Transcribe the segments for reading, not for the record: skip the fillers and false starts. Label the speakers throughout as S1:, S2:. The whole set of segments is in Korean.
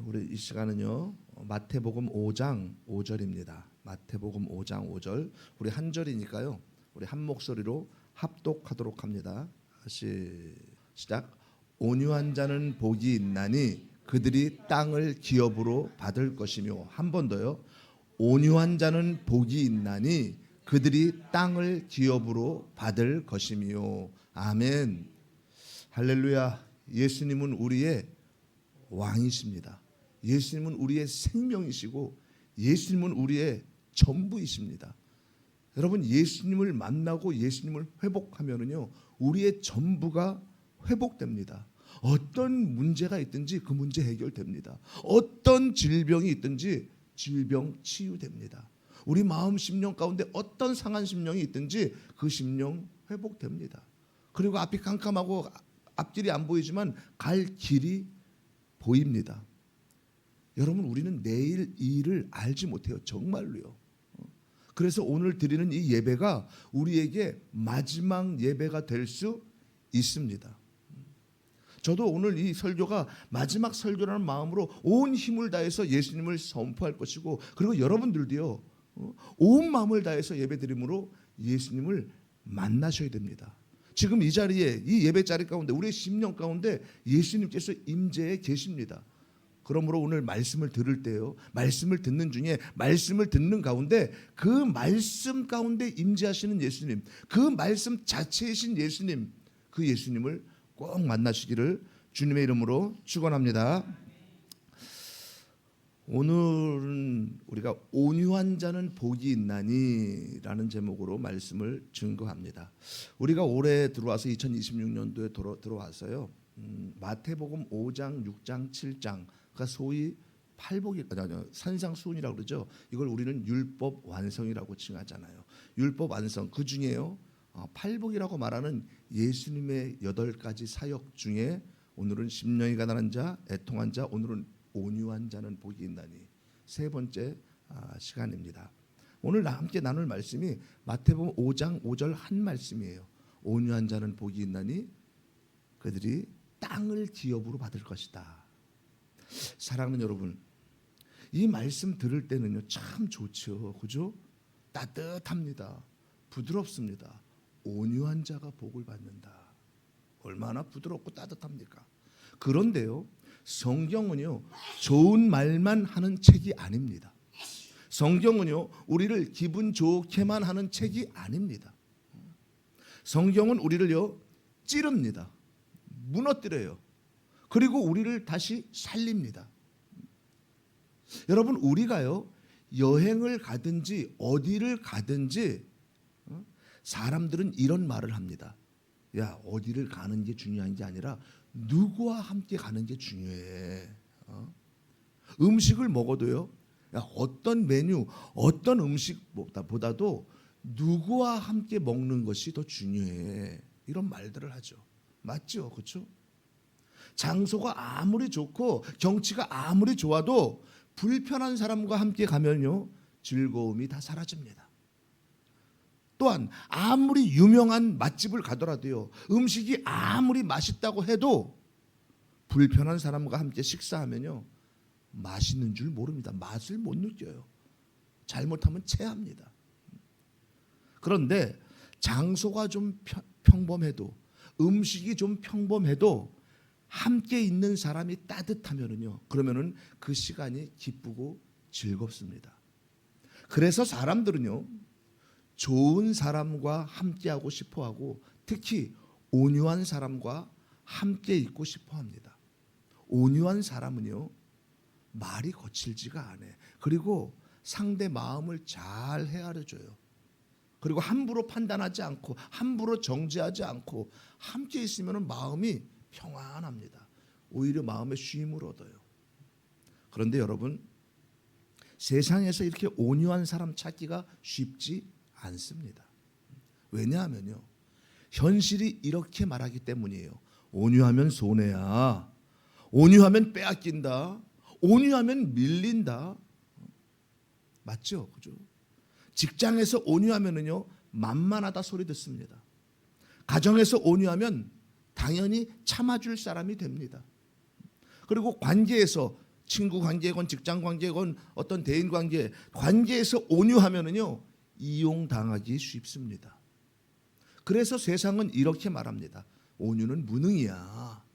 S1: 우리 이 시간은요 마태복음 5장 5절입니다. 마태복음 5장 5절. 우리 한 절이니까요. 우리 한 목소리로 합독하도록 합니다. 시작. 온유한 자는 복이 있나니 그들이 땅을 기업으로 받을 것이며. 한 번 더요. 온유한 자는 복이 있나니 그들이 땅을 기업으로 받을 것이며. 아멘. 할렐루야. 예수님은 우리의 왕이십니다. 예수님은 우리의 생명이시고 예수님은 우리의 전부이십니다. 여러분, 예수님을 만나고 예수님을 회복하면은요 우리의 전부가 회복됩니다. 어떤 문제가 있든지 그 문제 해결됩니다. 어떤 질병이 있든지 질병 치유됩니다. 우리 마음 심령 가운데 어떤 상한 심령이 있든지 그 심령 회복됩니다. 그리고 앞이 캄캄하고 앞길이 안 보이지만 갈 길이 보입니다. 여러분, 우리는 내일 일을 알지 못해요. 정말로요. 그래서 오늘 드리는 이 예배가 우리에게 마지막 예배가 될 수 있습니다. 저도 오늘 이 설교가 마지막 설교라는 마음으로 온 힘을 다해서 예수님을 선포할 것이고, 그리고 여러분들도요 온 마음을 다해서 예배드림으로 예수님을 만나셔야 됩니다. 지금 이 자리에, 이 예배 자리 가운데, 우리의 심령 가운데 예수님께서 임재해 계십니다. 그러므로 오늘 말씀을 들을 때요, 말씀을 듣는 중에, 말씀을 듣는 가운데 그 말씀 가운데 임재하시는 예수님, 그 말씀 자체이신 예수님, 그 예수님을 꼭 만나시기를 주님의 이름으로 축원합니다. 오늘은 우리가 온유한 자는 복이 있나니 라는 제목으로 말씀을 증거합니다. 우리가 올해 들어와서 2026년도에 들어와서요 마태복음 5장, 6장, 7장, 그러니까 소위 산상수훈이라고 그러죠. 이걸 우리는 율법 완성이라고 칭하잖아요. 율법 완성, 그 중에요 팔복이라고 말하는 예수님의 8가지 사역 중에 오늘은 심령이 가난한 자, 애통한 자, 오늘은 온유한 자는 복이 있나니, 세 번째 시간입니다. 오늘 함께 나눌 말씀이 마태복음 5장 5절 한 말씀이에요. 온유한 자는 복이 있나니 그들이 땅을 기업으로 받을 것이다. 사랑하는 여러분, 이 말씀 들을 때는요 참 좋죠. 그죠? 따뜻합니다. 부드럽습니다. 온유한 자가 복을 받는다. 얼마나 부드럽고 따뜻합니까? 그런데요, 성경은요 좋은 말만 하는 책이 아닙니다. 성경은요 우리를 기분 좋게만 하는 책이 아닙니다. 성경은 우리를요 찌릅니다. 무너뜨려요. 그리고 우리를 다시 살립니다. 여러분, 우리가요 여행을 가든지 어디를 가든지 사람들은 이런 말을 합니다. 야, 어디를 가는 게 중요한 게 아니라 누구와 함께 가는 게 중요해. 음식을 먹어도요, 야, 어떤 메뉴, 어떤 음식보다도 누구와 함께 먹는 것이 더 중요해. 이런 말들을 하죠. 맞죠? 그렇죠? 장소가 아무리 좋고 경치가 아무리 좋아도 불편한 사람과 함께 가면요 즐거움이 다 사라집니다. 또한 아무리 유명한 맛집을 가더라도요, 음식이 아무리 맛있다고 해도 불편한 사람과 함께 식사하면요 맛있는 줄 모릅니다. 맛을 못 느껴요. 잘못하면 체합니다. 그런데 장소가 좀 평범해도, 음식이 좀 평범해도 함께 있는 사람이 따뜻하면은요, 그러면은 그 시간이 기쁘고 즐겁습니다. 그래서 사람들은요 좋은 사람과 함께하고 싶어하고, 특히 온유한 사람과 함께 있고 싶어합니다. 온유한 사람은요 말이 거칠지가 않아. 그리고 상대 마음을 잘 헤아려줘요. 그리고 함부로 판단하지 않고, 함부로 정죄하지 않고, 함께 있으면 마음이 평안합니다. 오히려 마음에 쉼을 얻어요. 그런데 여러분, 세상에서 이렇게 온유한 사람 찾기가 쉽지 않습니다. 왜냐하면요 현실이 이렇게 말하기 때문이에요. 온유하면 손해야. 온유하면 빼앗긴다. 온유하면 밀린다. 맞죠? 그죠? 직장에서 온유하면은요 만만하다 소리 듣습니다. 가정에서 온유하면 당연히 참아줄 사람이 됩니다. 그리고 관계에서 친구 관계건 직장 관계건 어떤 대인 관계에서 온유하면은요 이용당하기 쉽습니다. 그래서 세상은 이렇게 말합니다. 온유는 무능이야.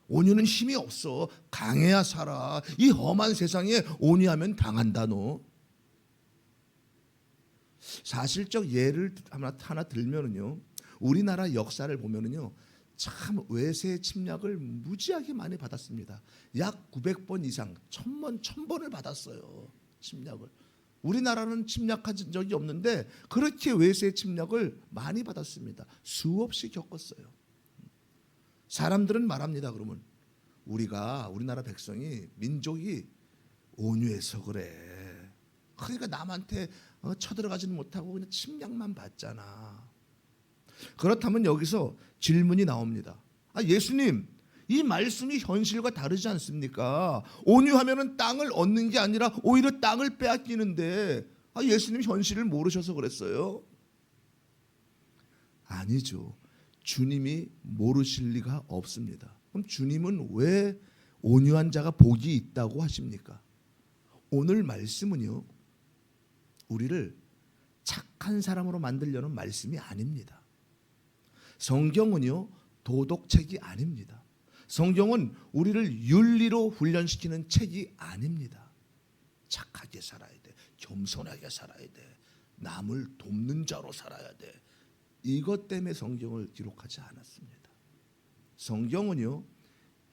S1: 온유는 힘이 없어. 강해야 살아. 이 험한 세상에 온유하면 당한다 너. 사실적 예를 하나 들면은요. 우리나라 역사를 보면은요. 참 외세 침략을 무지하게 많이 받았습니다. 약 900번 이상, 1000번을 받았어요. 침략을. 우리나라는 침략한 적이 없는데 그렇게 외세 침략을 많이 받았습니다. 수없이 겪었어요. 사람들은 말합니다. 그러면 우리나라 백성이 민족이 온유해서 그래. 그러니까 남한테 쳐들어가지는 못하고 그냥 침략만 받잖아. 그렇다면 여기서 질문이 나옵니다. 예수님, 이 말씀이 현실과 다르지 않습니까? 온유하면은 땅을 얻는 게 아니라 오히려 땅을 빼앗기는데 예수님 현실을 모르셔서 그랬어요? 아니죠. 주님이 모르실 리가 없습니다. 그럼 주님은 왜 온유한 자가 복이 있다고 하십니까? 오늘 말씀은요, 우리를 착한 사람으로 만들려는 말씀이 아닙니다. 성경은요, 도덕책이 아닙니다. 성경은 우리를 윤리로 훈련시키는 책이 아닙니다. 착하게 살아야 돼. 겸손하게 살아야 돼. 남을 돕는 자로 살아야 돼. 이것 때문에 성경을 기록하지 않았습니다. 성경은요,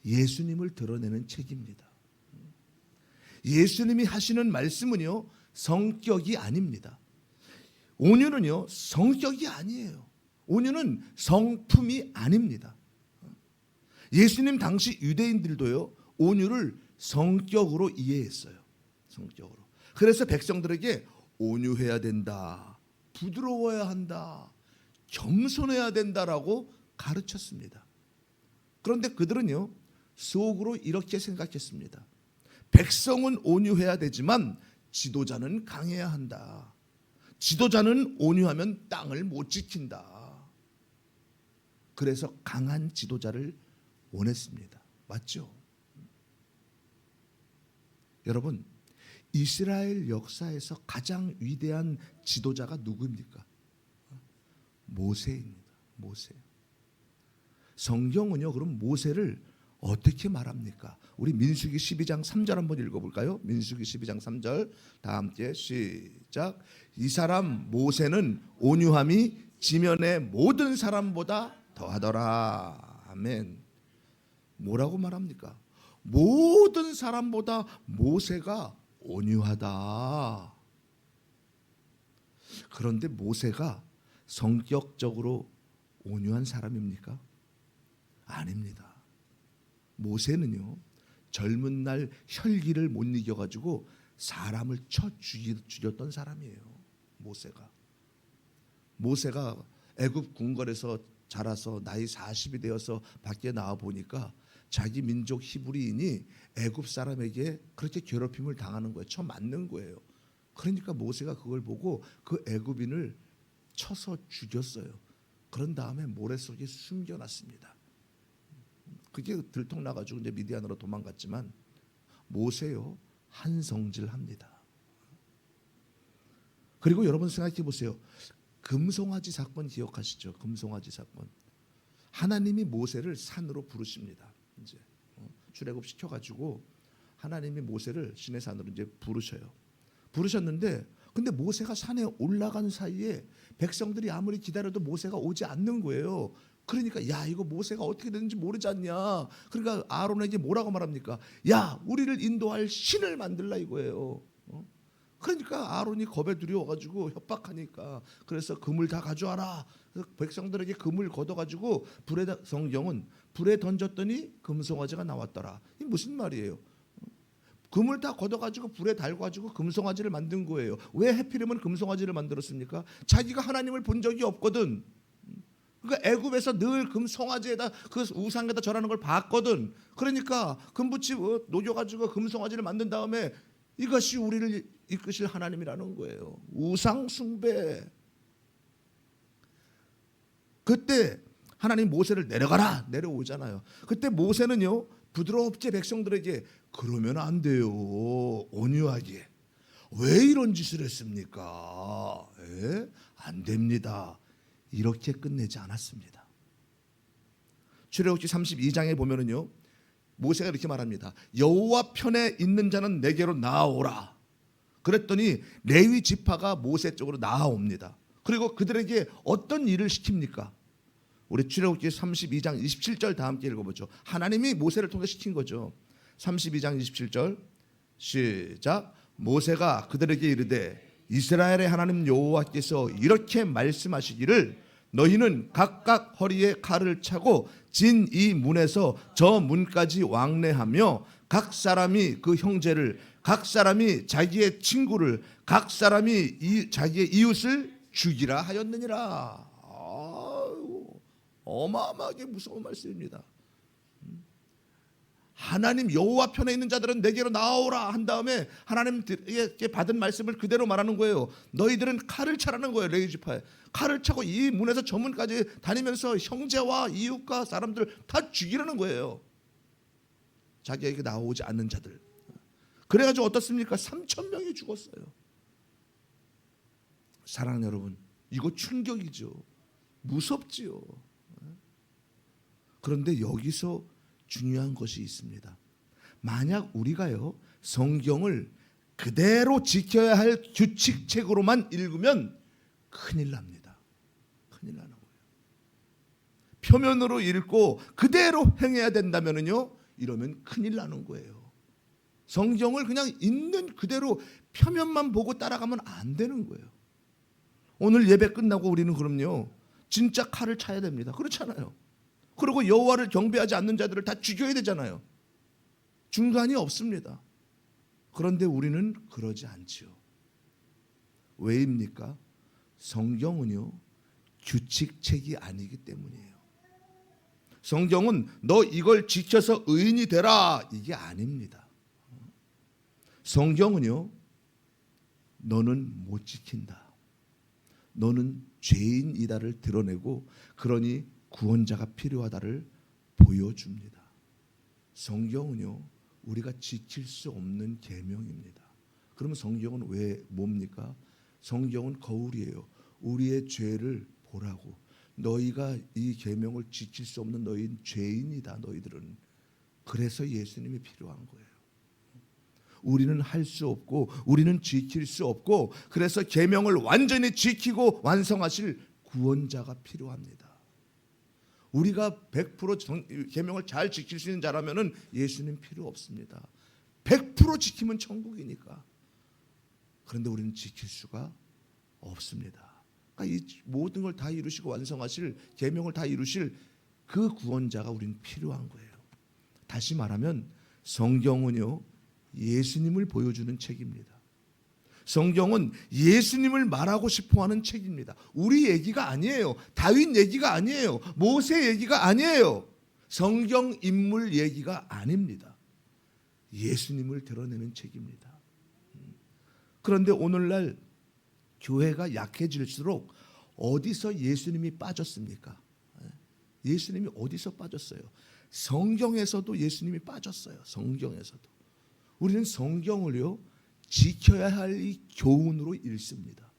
S1: 예수님을 드러내는 책입니다. 예수님이 하시는 말씀은요, 성격이 아닙니다. 온유는요, 성격이 아니에요. 온유는 성품이 아닙니다. 예수님 당시 유대인들도요, 온유를 성격으로 이해했어요. 성격으로. 그래서 백성들에게 온유해야 된다, 부드러워야 한다, 겸손해야 된다라고 가르쳤습니다. 그런데 그들은요, 속으로 이렇게 생각했습니다. 백성은 온유해야 되지만 지도자는 강해야 한다. 지도자는 온유하면 땅을 못 지킨다. 그래서 강한 지도자를 원했습니다. 맞죠? 여러분, 이스라엘 역사에서 가장 위대한 지도자가 누구입니까? 모세입니다. 모세. 성경은요, 그럼 모세를 어떻게 말합니까? 우리 민수기 12장 3절 한번 읽어볼까요? 민수기 12장 3절 다 함께 시작. 이 사람 모세는 온유함이 지면의 모든 사람보다 더하더라. 아멘. 뭐라고 말합니까? 모든 사람보다 모세가 온유하다. 그런데 모세가 성격적으로 온유한 사람입니까? 아닙니다. 모세는요, 젊은 날 혈기를 못 이겨가지고 사람을 쳐 죽였던 사람이에요. 모세가 애굽 궁궐에서 자라서 나이 40이 되어서 밖에 나와 보니까 자기 민족 히브리인이 애굽 사람에게 그렇게 괴롭힘을 당하는 거예요. 쳐 맞는 거예요. 그러니까 모세가 그걸 보고 그 애굽인을 쳐서 죽였어요. 그런 다음에 모래 속에 숨겨놨습니다. 그게 들통나가지고 이제 미디안으로 도망갔지만 모세요, 한성질합니다. 그리고 여러분 생각해 보세요. 금송아지 사건 기억하시죠? 금송아지 사건. 하나님이 모세를 산으로 부르십니다. 이제 출애굽 시켜가지고 하나님이 모세를 시내산으로 이제 부르셨는데, 근데 모세가 산에 올라간 사이에 백성들이 아무리 기다려도 모세가 오지 않는 거예요. 그러니까 야, 이거 모세가 어떻게 되는지 모르지 않냐. 그러니까 아론에게 뭐라고 말합니까? 야, 우리를 인도할 신을 만들라 이거예요. 그러니까 아론이 겁에 두려워가지고 협박하니까, 그래서 금을 다 가져와라. 그래서 백성들에게 금을 걷어가지고 성경은 불에 던졌더니 금송아지가 나왔더라. 이게 무슨 말이에요? 금을 다 걷어가지고 불에 달궈가지고 금송아지를 만든 거예요. 왜 해필이면 금송아지를 만들었습니까? 자기가 하나님을 본 적이 없거든. 그러니까 애굽에서 늘 금송아지에다 그 우상에다 절하는 걸 봤거든. 그러니까 금붙이 녹여가지고 금송아지를 만든 다음에 이것이 우리를 이끄실 하나님이라는 거예요. 우상 숭배. 그때 하나님 모세를 내려가라, 내려오잖아요. 그때 모세는요, 부드럽게 백성들에게 그러면 안 돼요. 온유하게. 왜 이런 짓을 했습니까? 예? 안 됩니다. 이렇게 끝내지 않았습니다. 출애굽기 32장에 보면은요, 모세가 이렇게 말합니다. 여호와 편에 있는 자는 내게로 나아오라. 그랬더니 레위 지파가 모세 쪽으로 나아옵니다. 그리고 그들에게 어떤 일을 시킵니까? 우리 출애굽기 32장 27절 다 함께 읽어보죠. 하나님이 모세를 통해 시킨 거죠. 32장 27절 시작. 모세가 그들에게 이르되 이스라엘의 하나님 여호와께서 이렇게 말씀하시기를 너희는 각각 허리에 칼을 차고 진 이 문에서 저 문까지 왕래하며 각 사람이 그 형제를, 각 사람이 자기의 친구를, 각 사람이 자기의 이웃을 죽이라 하였느니라. 어마어마하게 무서운 말씀입니다. 하나님 여호와 편에 있는 자들은 내게로 나오라 한 다음에 하나님께 받은 말씀을 그대로 말하는 거예요. 너희들은 칼을 차라는 거예요. 레위 지파에 칼을 차고 이 문에서 저 문까지 다니면서 형제와 이웃과 사람들 다 죽이라는 거예요. 자기에게 나오지 않는 자들. 그래가지고 어떻습니까? 3,000명이 죽었어요. 사랑하는 여러분, 이거 충격이죠. 무섭지요. 그런데 여기서 중요한 것이 있습니다. 만약 우리가요 성경을 그대로 지켜야 할 규칙책으로만 읽으면 큰일 납니다. 큰일 나는 거예요. 표면으로 읽고 그대로 행해야 된다면요, 이러면 큰일 나는 거예요. 성경을 그냥 있는 그대로 표면만 보고 따라가면 안 되는 거예요. 오늘 예배 끝나고 우리는 그럼요 진짜 칼을 차야 됩니다. 그렇잖아요. 그리고 여호와를 경배하지 않는 자들을 다 죽여야 되잖아요. 중간이 없습니다. 그런데 우리는 그러지 않지요. 왜입니까? 성경은요 규칙책이 아니기 때문이에요. 성경은 너 이걸 지켜서 의인이 되라 이게 아닙니다. 성경은요 너는 못 지킨다, 너는 죄인이다를 드러내고 그러니 구원자가 필요하다를 보여줍니다. 성경은요 우리가 지킬 수 없는 계명입니다. 그러면 성경은 왜 뭡니까? 성경은 거울이에요. 우리의 죄를 보라고. 너희가 이 계명을 지킬 수 없는 너희는 죄인이다. 너희들은. 그래서 예수님이 필요한 거예요. 우리는 할 수 없고 우리는 지킬 수 없고 그래서 계명을 완전히 지키고 완성하실 구원자가 필요합니다. 우리가 100% 계명을 잘 지킬 수 있는 자라면은 예수님 필요 없습니다. 100% 지키면 천국이니까. 그런데 우리는 지킬 수가 없습니다. 그러니까 이 모든 걸 다 이루시고 완성하실 계명을 다 이루실 그 구원자가 우리는 필요한 거예요. 다시 말하면 성경은요 예수님을 보여주는 책입니다. 성경은 예수님을 말하고 싶어하는 책입니다. 우리 얘기가 아니에요. 다윗 얘기가 아니에요. 모세 얘기가 아니에요. 성경 인물 얘기가 아닙니다. 예수님을 드러내는 책입니다. 그런데 오늘날 교회가 약해질수록 어디서 예수님이 빠졌습니까? 예수님이 어디서 빠졌어요? 성경에서도 예수님이 빠졌어요. 성경에서도. 우리는 성경을요 지켜야 할 이 교훈으로 읽습니다.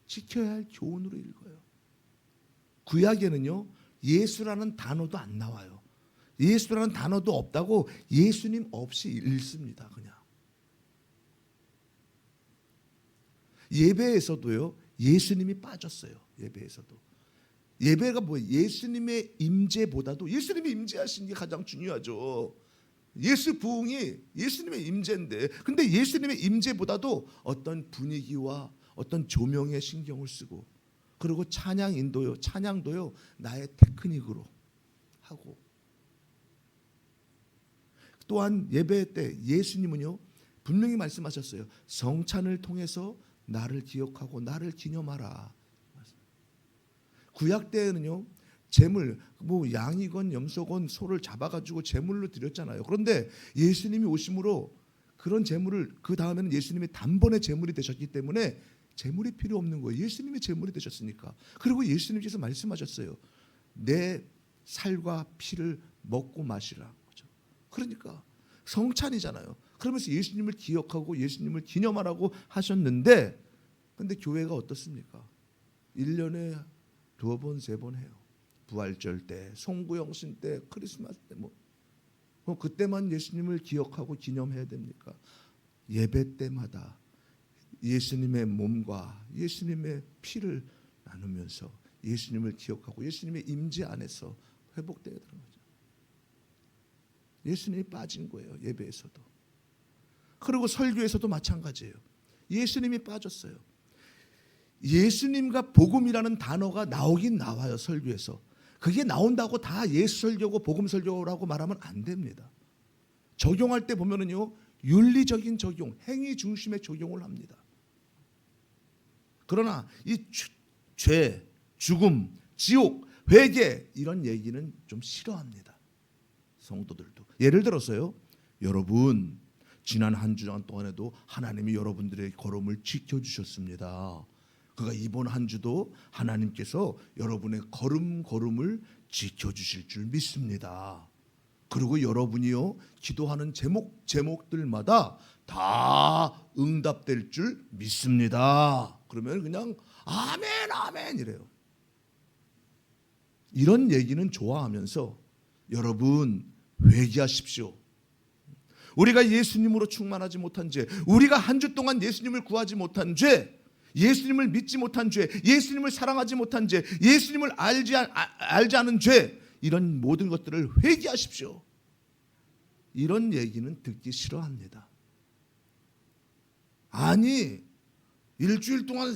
S1: 지켜야 할 교훈으로 읽어요. 구약에는요 예수라는 단어도 안 나와요. 예수라는 단어도 없다고 예수님 없이 읽습니다. 그냥. 예배에서도요 예수님이 빠졌어요. 예배에서도. 예배가 뭐예요? 예수님의 임재보다도 예수님이 임재하신 게 가장 중요하죠. 예수 부흥이 예수님의 임재인데, 근데 예수님의 임재보다도 어떤 분위기와 어떤 조명에 신경을 쓰고, 그리고 찬양도요 나의 테크닉으로 하고, 또한 예배 때 예수님은요 분명히 말씀하셨어요. 성찬을 통해서 나를 기억하고 나를 기념하라. 구약 때에는요 제물, 뭐 양이건 염소건 소를 잡아가지고 제물로 드렸잖아요. 그런데 예수님이 오심으로 그런 제물을, 그 다음에는 예수님이 단번에 제물이 되셨기 때문에 제물이 필요 없는 거예요. 예수님이 제물이 되셨으니까. 그리고 예수님께서 말씀하셨어요. 내 살과 피를 먹고 마시라. 그러니까 성찬이잖아요. 그러면서 예수님을 기억하고 예수님을 기념하라고 하셨는데, 근데 교회가 어떻습니까? 1년에 2번, 3번 해요. 부활절 때, 송구영신 때, 크리스마스 때 그때만 예수님을 기억하고 기념해야 됩니까? 예배 때마다 예수님의 몸과 예수님의 피를 나누면서 예수님을 기억하고 예수님의 임재 안에서 회복되게 되는 거죠. 예수님이 빠진 거예요. 예배에서도. 그리고 설교에서도 마찬가지예요. 예수님이 빠졌어요. 예수님과 복음이라는 단어가 나오긴 나와요. 설교에서. 그게 나온다고 다 예수 설교고 복음 설교라고 말하면 안 됩니다. 적용할 때 보면은요, 윤리적인 적용, 행위 중심의 적용을 합니다. 그러나 이 죄, 죽음, 지옥, 회개 이런 얘기는 좀 싫어합니다. 성도들도. 예를 들어서요, 여러분 지난 한 주간 동안에도 하나님이 여러분들의 걸음을 지켜주셨습니다. 그러니까 이번 한 주도 하나님께서 여러분의 걸음을 지켜주실 줄 믿습니다. 그리고 여러분이요, 기도하는 제목들마다 다 응답될 줄 믿습니다. 그러면 그냥 아멘 아멘 이래요. 이런 얘기는 좋아하면서 여러분 회개하십시오. 우리가 예수님으로 충만하지 못한 죄, 우리가 한 주 동안 예수님을 구하지 못한 죄, 예수님을 믿지 못한 죄, 예수님을 사랑하지 못한 죄, 예수님을 알지 않은 죄, 이런 모든 것들을 회개하십시오. 이런 얘기는 듣기 싫어합니다. 아니, 일주일 동안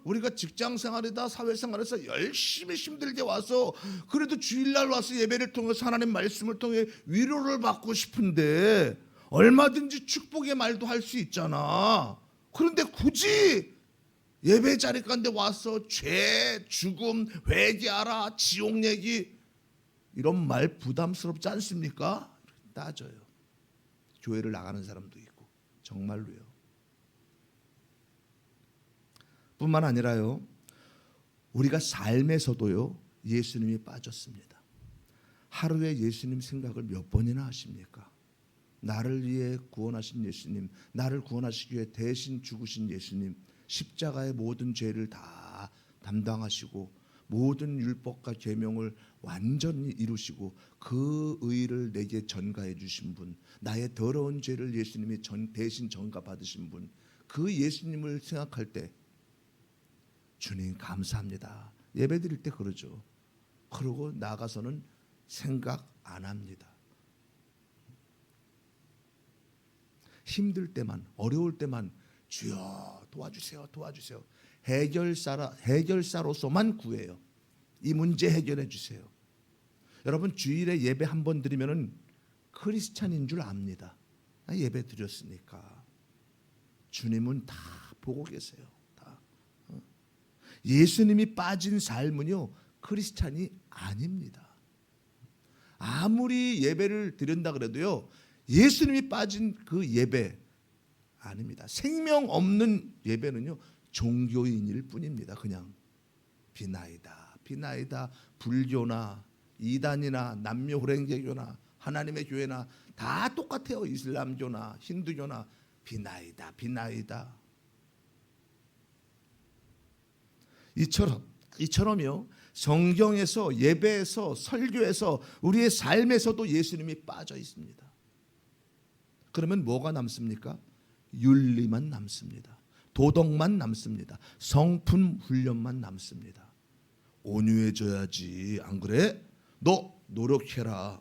S1: 우리가 직장생활이다 사회생활에서 열심히 힘들게 와서 그래도 주일날 와서 예배를 통해서 하나님 말씀을 통해 위로를 받고 싶은데 얼마든지 축복의 말도 할 수 있잖아. 그런데 굳이 예배 자리 가운데 와서 죄, 죽음, 회개하라, 지옥 얘기 이런 말 부담스럽지 않습니까? 따져요. 교회를 나가는 사람도 있고 정말로요. 뿐만 아니라요, 우리가 삶에서도요 예수님이 빠졌습니다. 하루에 예수님 생각을 몇 번이나 하십니까? 나를 위해 구원하신 예수님, 나를 구원하시기 위해 대신 죽으신 예수님, 십자가의 모든 죄를 다 담당하시고 모든 율법과 계명을 완전히 이루시고 그 의를 내게 전가해 주신 분, 나의 더러운 죄를 예수님이 대신 전가 받으신 분, 그 예수님을 생각할 때 주님 감사합니다. 예배 드릴 때 그러죠. 그러고 나가서는 생각 안 합니다. 힘들 때만, 어려울 때만 주여 도와주세요, 도와주세요. 해결사로서만 구해요. 이 문제 해결해 주세요. 여러분 주일에 예배 한 번 드리면은 크리스찬인 줄 압니다. 예배 드렸으니까. 주님은 다 보고 계세요. 다. 예수님이 빠진 삶은요 크리스찬이 아닙니다. 아무리 예배를 드린다 그래도요 예수님이 빠진 그 예배 아닙니다. 생명 없는 예배는요 종교인일 뿐입니다. 그냥 비나이다 비나이다. 불교나 이단이나 남녀호랭개교나 하나님의 교회나 다 똑같아요. 이슬람교나 힌두교나 비나이다 비나이다. 이처럼요 성경에서 예배에서 설교에서 우리의 삶에서도 예수님이 빠져 있습니다. 그러면 뭐가 남습니까? 윤리만 남습니다. 도덕만 남습니다. 성품 훈련만 남습니다. 온유해져야지, 안 그래? 너 노력해라.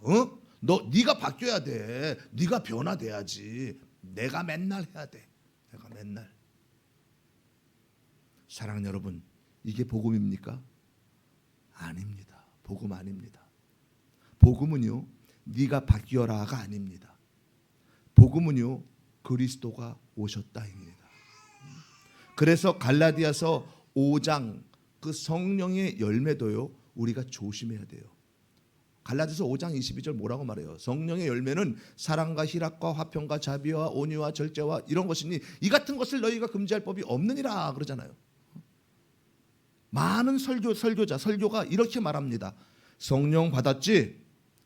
S1: 네가 바뀌어야 돼. 네가 변화돼야지. 내가 맨날 해야 돼. 내가 맨날. 사랑하는 여러분, 이게 복음입니까? 아닙니다. 복음 아닙니다. 복음은요 네가 바뀌어라가 아닙니다. 복음은요 그리스도가 오셨다입니다. 그래서 갈라디아서 5장 그 성령의 열매도요 우리가 조심해야 돼요. 갈라디아서 5장 22절 뭐라고 말해요? 성령의 열매는 사랑과 희락과 화평과 자비와 온유와 절제와 이런 것이니 이 같은 것을 너희가 금지할 법이 없느니라 그러잖아요. 많은 설교가 이렇게 말합니다. 성령 받았지?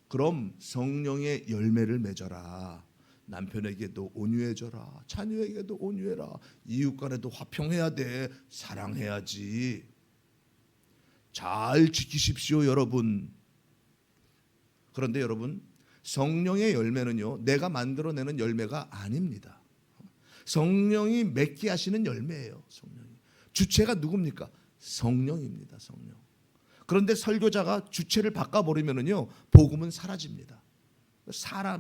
S1: 그럼 성령의 열매를 맺어라. 남편에게도 온유해져라. 자녀에게도 온유해라. 이웃간에도 화평해야 돼. 사랑해야지. 잘 지키십시오, 여러분. 그런데 여러분, 성령의 열매는요, 내가 만들어내는 열매가 아닙니다. 성령이 맺게 하시는 열매예요. 성령이. 주체가 누굽니까? 성령입니다. 성령. 그런데 설교자가 주체를 바꿔버리면은요, 복음은 사라집니다.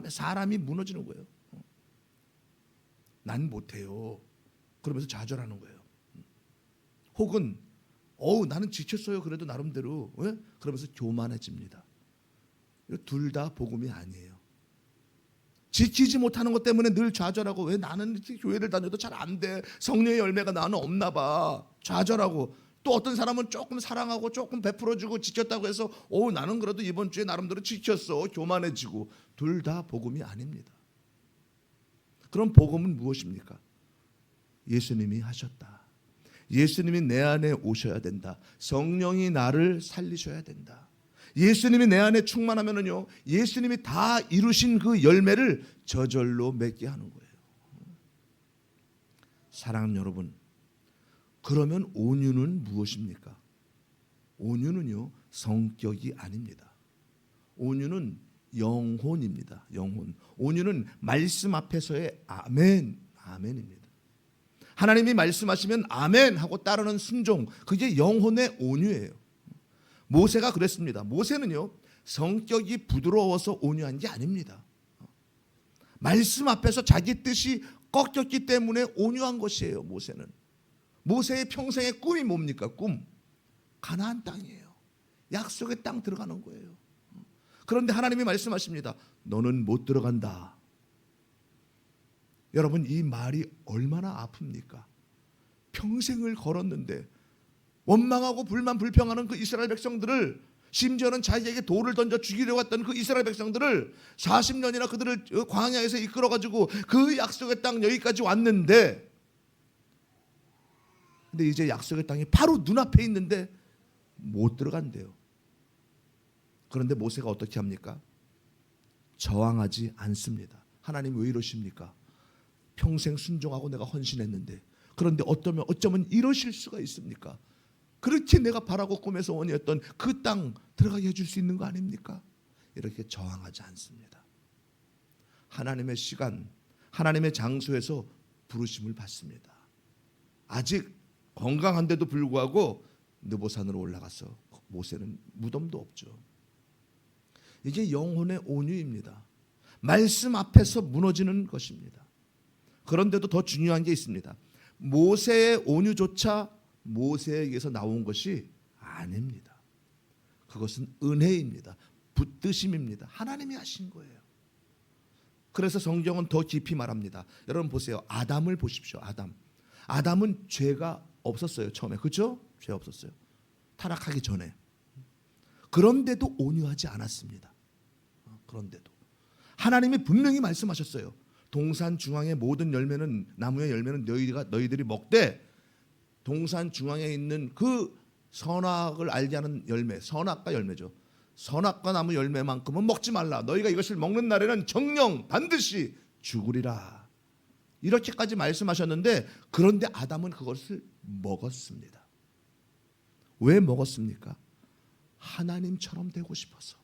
S1: 사람이 무너지는 거예요. 난 못해요. 그러면서 좌절하는 거예요. 혹은 나는 지쳤어요. 그래도 나름대로. 왜? 그러면서 교만해집니다. 둘 다 복음이 아니에요. 지키지 못하는 것 때문에 늘 좌절하고, 왜 나는 교회를 다녀도 잘 안 돼. 성령의 열매가 나는 없나 봐. 좌절하고, 또 어떤 사람은 조금 사랑하고 조금 베풀어주고 지켰다고 해서 나는 그래도 이번 주에 나름대로 지켰어. 교만해지고. 둘 다 복음이 아닙니다. 그럼 복음은 무엇입니까? 예수님이 하셨다. 예수님이 내 안에 오셔야 된다. 성령이 나를 살리셔야 된다. 예수님이 내 안에 충만하면은요, 예수님이 다 이루신 그 열매를 저절로 맺게 하는 거예요. 사랑하는 여러분, 그러면 온유는 무엇입니까? 온유는요, 성격이 아닙니다. 온유는 영혼입니다. 영혼. 온유는 말씀 앞에서의 아멘입니다. 하나님이 말씀하시면 아멘 하고 따르는 순종, 그게 영혼의 온유예요. 모세가 그랬습니다. 모세는요, 성격이 부드러워서 온유한 게 아닙니다. 말씀 앞에서 자기 뜻이 꺾였기 때문에 온유한 것이에요. 모세는. 모세의 평생의 꿈이 뭡니까? 꿈. 가나안 땅이에요. 약속의 땅 들어가는 거예요. 그런데 하나님이 말씀하십니다. 너는 못 들어간다. 여러분, 이 말이 얼마나 아픕니까? 평생을 걸었는데 원망하고 불평하는 그 이스라엘 백성들을, 심지어는 자기에게 돌을 던져 죽이려고 했던 그 이스라엘 백성들을 40년이나 그들을 광야에서 이끌어가지고 그 약속의 땅 여기까지 왔는데, 근데 이제 약속의 땅이 바로 눈앞에 있는데 못 들어간대요. 그런데 모세가 어떻게 합니까? 저항하지 않습니다. 하나님 왜 이러십니까? 평생 순종하고 내가 헌신했는데, 그런데 어쩌면 이러실 수가 있습니까? 그렇게 내가 바라고 꿈에서 원했던 그 땅 들어가게 해줄 수 있는 거 아닙니까? 이렇게 저항하지 않습니다. 하나님의 시간, 하나님의 장소에서 부르심을 받습니다. 아직 건강한데도 불구하고 느보산으로 올라가서 모세는 무덤도 없죠. 이게 영혼의 온유입니다. 말씀 앞에서 무너지는 것입니다. 그런데도 더 중요한 게 있습니다. 모세의 온유조차 모세에게서 나온 것이 아닙니다. 그것은 은혜입니다. 붙드심입니다. 하나님이 하신 거예요. 그래서 성경은 더 깊이 말합니다. 여러분 보세요. 아담을 보십시오. 아담은 죄가 없었어요. 처음에. 그렇죠? 죄 없었어요. 타락하기 전에. 그런데도 온유하지 않았습니다. 그런데도 하나님이 분명히 말씀하셨어요. 동산 중앙의 모든 열매는, 나무의 열매는 너희들이 먹되 동산 중앙에 있는 그 선악을 알게 하는 열매, 선악과 열매죠. 선악과 나무 열매만큼은 먹지 말라. 너희가 이것을 먹는 날에는 정령 반드시 죽으리라. 이렇게까지 말씀하셨는데, 그런데 아담은 그것을 먹었습니다. 왜 먹었습니까? 하나님처럼 되고 싶어서.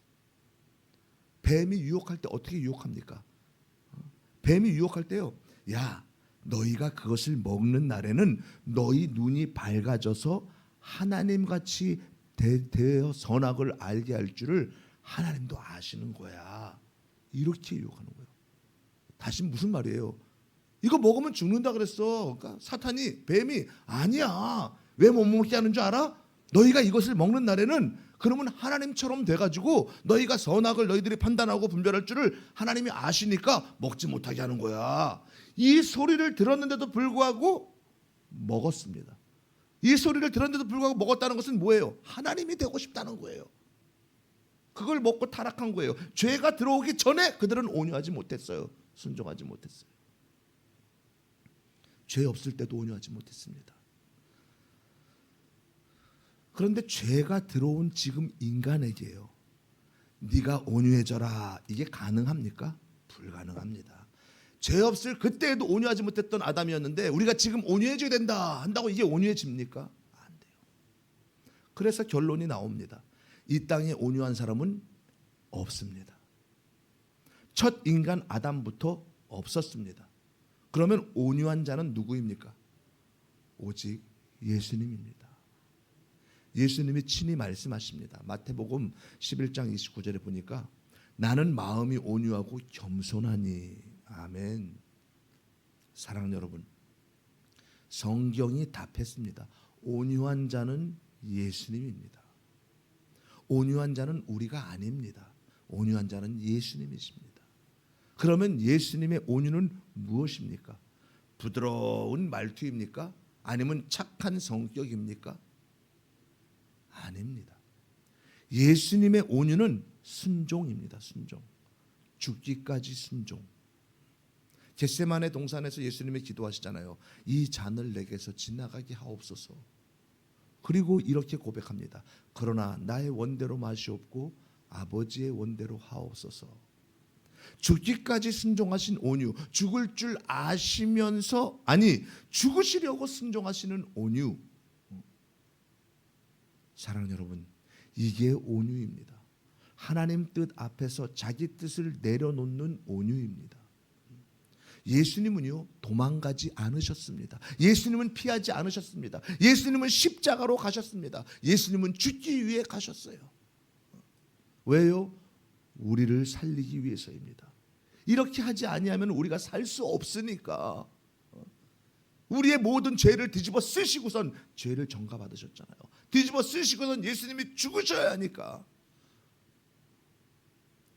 S1: 뱀이 유혹할 때 어떻게 유혹합니까? 뱀이 유혹할 때요, 야, 너희가 그것을 먹는 날에는 너희 눈이 밝아져서 하나님같이 되어 선악을 알게 할 줄을 하나님도 아시는 거야. 이렇게 유혹하는 거예요. 다시 무슨 말이에요? 이거 먹으면 죽는다 그랬어. 그러니까 사탄이, 뱀이, 아니야. 왜 못 먹게 하는 줄 알아? 너희가 이것을 먹는 날에는 그러면 하나님처럼 돼가지고 너희가 선악을 너희들이 판단하고 분별할 줄을 하나님이 아시니까 먹지 못하게 하는 거야. 이 소리를 들었는데도 불구하고 먹었습니다. 이 소리를 들었는데도 불구하고 먹었다는 것은 뭐예요? 하나님이 되고 싶다는 거예요. 그걸 먹고 타락한 거예요. 죄가 들어오기 전에 그들은 온유하지 못했어요. 순종하지 못했어요. 죄 없을 때도 온유하지 못했습니다. 그런데 죄가 들어온 지금 인간에게요, 네가 온유해져라. 이게 가능합니까? 불가능합니다. 죄 없을 그때에도 온유하지 못했던 아담이었는데 우리가 지금 온유해져야 된다 한다고 이게 온유해집니까? 안 돼요. 그래서 결론이 나옵니다. 이 땅에 온유한 사람은 없습니다. 첫 인간 아담부터 없었습니다. 그러면 온유한 자는 누구입니까? 오직 예수님입니다. 예수님이 친히 말씀하십니다. 마태복음 11장 29절에 보니까 나는 마음이 온유하고 겸손하니. 아멘. 사랑하는 여러분, 성경이 답했습니다. 온유한 자는 예수님입니다. 온유한 자는 우리가 아닙니다. 온유한 자는 예수님이십니다. 그러면 예수님의 온유는 무엇입니까? 부드러운 말투입니까? 아니면 착한 성격입니까? 아닙니다. 예수님의 온유는 순종입니다. 순종. 죽기까지 순종. 겟세마네 동산에서 예수님이 기도하시잖아요. 이 잔을 내게서 지나가게 하옵소서. 그리고 이렇게 고백합니다. 그러나 나의 원대로 마시옵고 아버지의 원대로 하옵소서. 죽기까지 순종하신 온유, 죽을 줄 아시면서 죽으시려고 순종하시는 온유. 사랑하는 여러분, 이게 온유입니다. 하나님 뜻 앞에서 자기 뜻을 내려놓는 온유입니다. 예수님은요 도망가지 않으셨습니다. 예수님은 피하지 않으셨습니다. 예수님은 십자가로 가셨습니다. 예수님은 죽기 위해 가셨어요. 왜요? 우리를 살리기 위해서입니다. 이렇게 하지 아니하면 우리가 살 수 없으니까. 우리의 모든 죄를 뒤집어 쓰시고선 죄를 전가받으셨잖아요. 뒤집어 쓰시고선 예수님이 죽으셔야 하니까.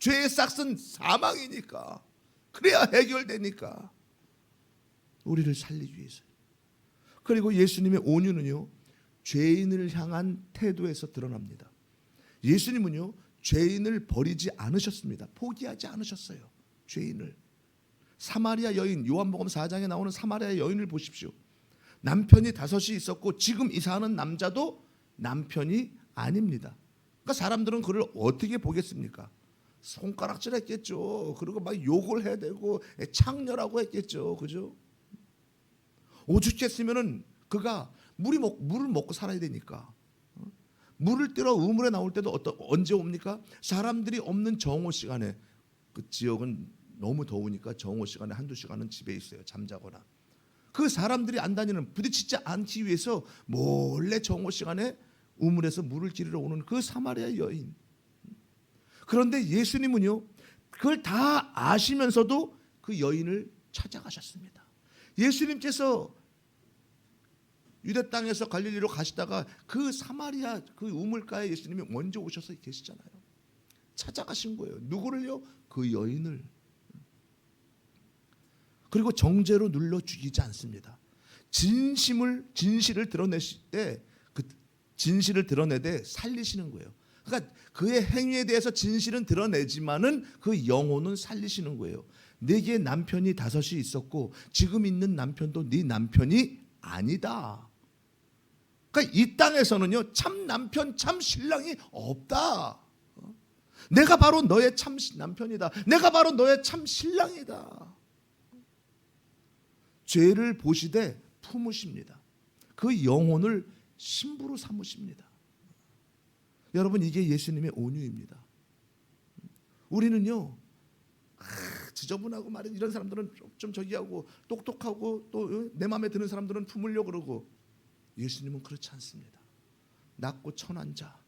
S1: 죄의 싹은 사망이니까. 그래야 해결되니까. 우리를 살리기 위해서요. 그리고 예수님의 온유는요 죄인을 향한 태도에서 드러납니다. 예수님은요 죄인을 버리지 않으셨습니다. 포기하지 않으셨어요. 죄인을. 사마리아 여인, 요한복음 4장에 나오는 사마리아 여인을 보십시오. 남편이 5이 있었고 지금 이 사는 남자도 남편이 아닙니다. 그러니까 사람들은 그를 어떻게 보겠습니까? 손가락질했겠죠. 그리고 막 욕을 해야 되고 창녀라고 했겠죠. 그죠? 오죽했으면은 그가 물을 먹고 살아야 되니까. 물을 뜨러 우물에 나올 때도 언제 옵니까? 사람들이 없는 정오 시간에. 그 지역은 너무 더우니까 정오 시간에 1-2시간은 집에 있어요. 잠자거나. 그 사람들이 안 다니는, 부딪히지 않기 위해서 몰래 정오 시간에 우물에서 물을 지르러 오는 그 사마리아 여인. 그런데 예수님은요 그걸 다 아시면서도 그 여인을 찾아가셨습니다. 예수님께서 유대 땅에서 갈릴리로 가시다가 그 사마리아 그 우물가에 예수님이 먼저 오셔서 계시잖아요. 찾아가신 거예요. 누구를요? 그 여인을. 그리고 정죄로 눌러 죽이지 않습니다. 진실을 드러내실 때 그 진실을 드러내되 살리시는 거예요. 그러니까 그의 행위에 대해서 진실은 드러내지만은 그 영혼은 살리시는 거예요. 내게 남편이 5이 있었고 지금 있는 남편도 네 남편이 아니다. 그러니까 이 땅에서는요 참 남편, 참 신랑이 없다. 내가 바로 너의 참 남편이다. 내가 바로 너의 참 신랑이다. 죄를 보시되 품으십니다. 그 영혼을 신부로 삼으십니다. 여러분 이게 예수님의 온유입니다. 우리는요 지저분하고 말은 이런 사람들은 좀 저기하고 똑똑하고 또 내 마음에 드는 사람들은 품으려고 그러고, 예수님은 그렇지 않습니다. 낮고 천한 자,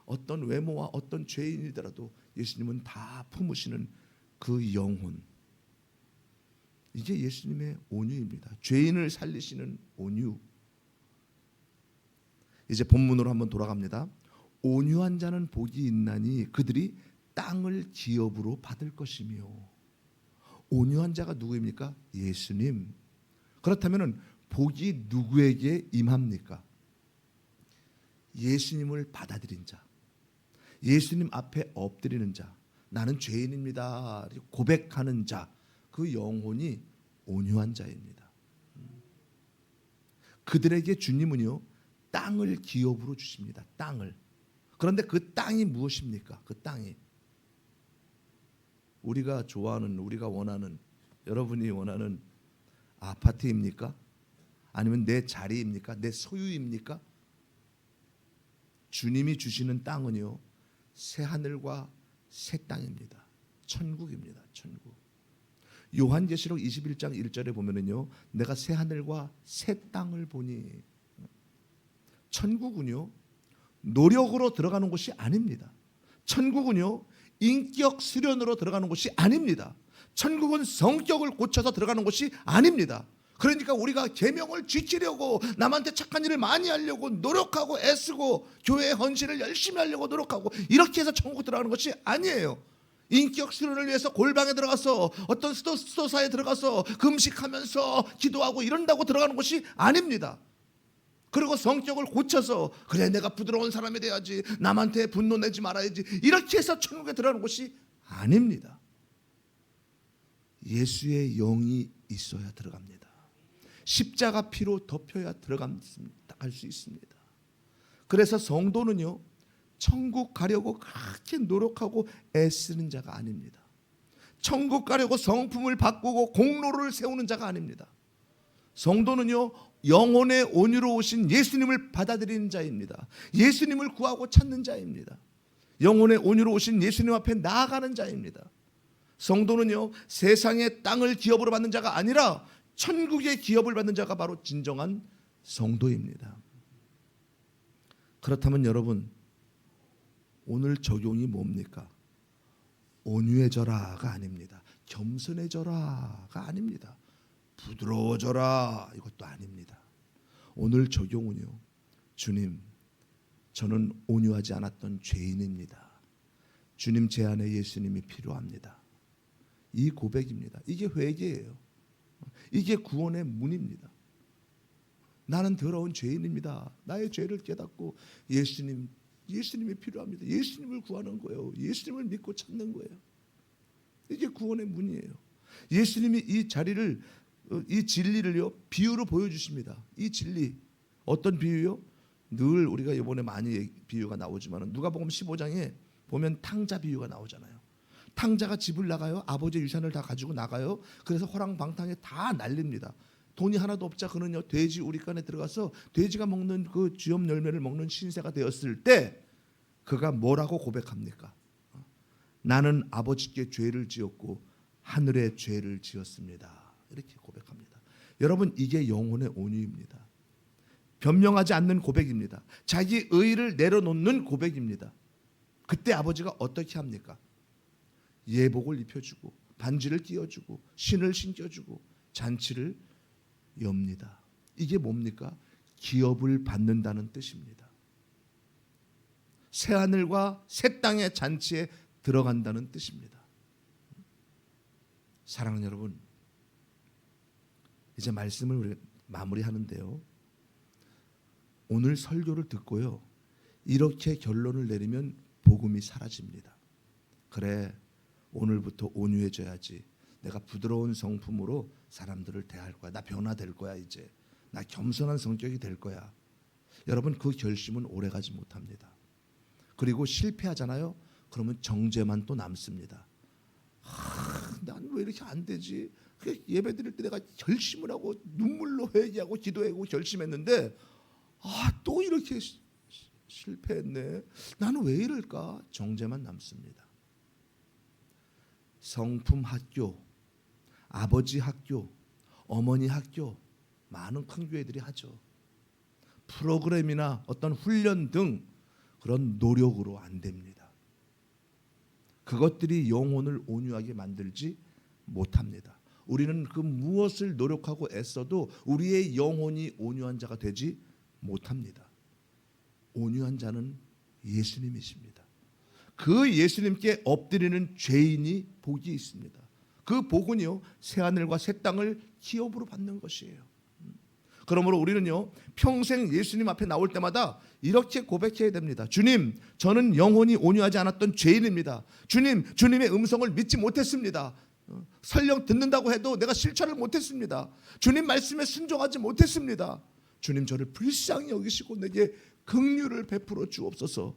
S1: 어떤 외모와 어떤 죄인이더라도 예수님은 다 품으시는 그 영혼. 이게 예수님의 온유입니다. 죄인을 살리시는 온유. 이제 본문으로 한번 돌아갑니다. 온유한 자는 복이 있나니 그들이 땅을 기업으로 받을 것이며. 온유한 자가 누구입니까? 예수님. 그렇다면 복이 누구에게 임합니까? 예수님을 받아들인 자, 예수님 앞에 엎드리는 자, 나는 죄인입니다 고백하는 자, 그 영혼이 온유한 자입니다. 그들에게 주님은요 땅을 기업으로 주십니다. 땅을. 그런데 그 땅이 무엇입니까? 그 땅이 우리가 좋아하는, 우리가 원하는, 여러분이 원하는 아파트입니까? 아니면 내 자리입니까? 내 소유입니까? 주님이 주시는 땅은요, 새 하늘과 새 땅입니다. 천국입니다. 천국. 요한계시록 21장 1절에 보면은요, 내가 새 하늘과 새 땅을 보니. 천국은요, 노력으로 들어가는 곳이 아닙니다. 천국은요, 인격 수련으로 들어가는 곳이 아닙니다. 천국은 성격을 고쳐서 들어가는 곳이 아닙니다. 그러니까 우리가 계명을 지키려고, 남한테 착한 일을 많이 하려고 노력하고 애쓰고, 교회의 헌신을 열심히 하려고 노력하고, 이렇게 해서 천국 들어가는 것이 아니에요. 인격 수련을 위해서 골방에 들어가서 어떤 수도사에 들어가서 금식하면서 기도하고 이런다고 들어가는 것이 아닙니다. 그리고 성격을 고쳐서, 그래 내가 부드러운 사람이 돼야지, 남한테 분노 내지 말아야지, 이렇게 해서 천국에 들어가는 것이 아닙니다. 예수의 영이 있어야 들어갑니다. 십자가 피로 덮여야 들어갈 수 있습니다. 그래서 성도는요, 천국 가려고 그렇게 노력하고 애쓰는 자가 아닙니다. 천국 가려고 성품을 바꾸고 공로를 세우는 자가 아닙니다. 성도는요, 영혼의 온유로 오신 예수님을 받아들이는 자입니다. 예수님을 구하고 찾는 자입니다. 영혼의 온유로 오신 예수님 앞에 나아가는 자입니다. 성도는요, 세상의 땅을 기업으로 받는 자가 아니라 천국의 기업을 받는 자가 바로 진정한 성도입니다. 그렇다면 여러분, 오늘 적용이 뭡니까? 온유해져라가 아닙니다. 겸손해져라가 아닙니다. 부드러워져라 이것도 아닙니다. 오늘 적용은요, 주님, 저는 온유하지 않았던 죄인입니다. 주님, 제 안에 예수님이 필요합니다. 이 고백입니다. 이게 회개예요. 이게 구원의 문입니다. 나는 더러운 죄인입니다. 나의 죄를 깨닫고 예수님이 필요합니다. 예수님을 구하는 거예요. 예수님을 믿고 찾는 거예요. 이게 구원의 문이에요. 예수님이 이 자리를, 이 진리를요, 비유로 보여주십니다. 이 진리, 어떤 비유요? 늘 우리가 이번에 많이 비유가 나오지만 누가복음 15장에 보면 탕자 비유가 나오잖아요. 탕자가 집을 나가요. 아버지의 유산을 다 가지고 나가요. 그래서 호랑방탕에 다 날립니다. 돈이 하나도 없자 그는요, 돼지 우리간에 들어가서 돼지가 먹는 그 쥐염 열매를 먹는 신세가 되었을 때 그가 뭐라고 고백합니까? 나는 아버지께 죄를 지었고 하늘에 죄를 지었습니다. 이렇게 고백합니다. 여러분, 이게 영혼의 온유입니다. 변명하지 않는 고백입니다. 자기 의의를 내려놓는 고백입니다. 그때 아버지가 어떻게 합니까? 예복을 입혀주고 반지를 끼워주고 신을 신겨주고 잔치를 엽니다. 이게 뭡니까? 기업을 받는다는 뜻입니다. 새하늘과 새 땅의 잔치에 들어간다는 뜻입니다. 사랑하는 여러분, 이제 말씀을 우리 마무리하는데요, 오늘 설교를 듣고요, 이렇게 결론을 내리면 복음이 사라집니다. 그래, 오늘부터 온유해져야지. 내가 부드러운 성품으로 사람들을 대할 거야. 나 변화될 거야. 이제 나 겸손한 성격이 될 거야. 여러분, 그 결심은 오래가지 못합니다. 그리고 실패하잖아요. 그러면 정죄만 또 남습니다. 난 왜 이렇게 안 되지? 예배 드릴 때 내가 결심을 하고 눈물로 회개하고 기도하고 결심했는데 또 이렇게 실패했네. 나는 왜 이럴까? 정죄만 남습니다. 성품 학교, 아버지 학교, 어머니 학교, 많은 큰 교회들이 하죠. 프로그램이나 어떤 훈련 등 그런 노력으로 안 됩니다. 그것들이 영혼을 온유하게 만들지 못합니다. 우리는 그 무엇을 노력하고 애써도 우리의 영혼이 온유한 자가 되지 못합니다. 온유한 자는 예수님이십니다. 그 예수님께 엎드리는 죄인이 복이 있습니다. 그 복은요, 새하늘과 새 땅을 기업으로 받는 것이에요. 그러므로 우리는요, 평생 예수님 앞에 나올 때마다 이렇게 고백해야 됩니다. 주님, 저는 영혼이 온유하지 않았던 죄인입니다. 주님, 주님의 음성을 믿지 못했습니다. 설령 듣는다고 해도 내가 실천을 못했습니다. 주님 말씀에 순종하지 못했습니다. 주님, 저를 불쌍히 여기시고 내게 긍휼을 베풀어 주옵소서.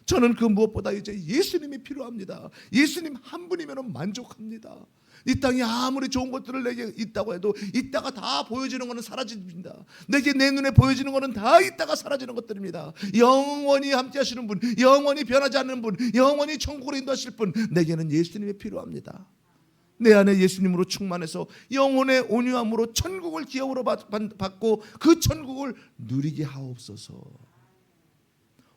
S1: 저는 그 무엇보다 이제 예수님이 필요합니다. 예수님 한 분이면 만족합니다. 이 땅에 아무리 좋은 것들을 내게 있다고 해도 있다가 다 보여지는 것은 사라집니다. 내게 내 눈에 보여지는 것은 다 있다가 사라지는 것들입니다. 영원히 함께 하시는 분, 영원히 변하지 않는 분, 영원히 천국으로 인도하실 분, 내게는 예수님이 필요합니다. 내 안에 예수님으로 충만해서 영혼의 온유함으로 천국을 기업으로 받고 그 천국을 누리게 하옵소서.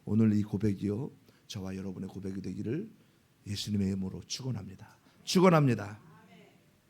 S1: 오늘 이 고백이요, 저와 여러분의 고백이 되기를 예수님의 이름으로 축원합니다. 축원합니다.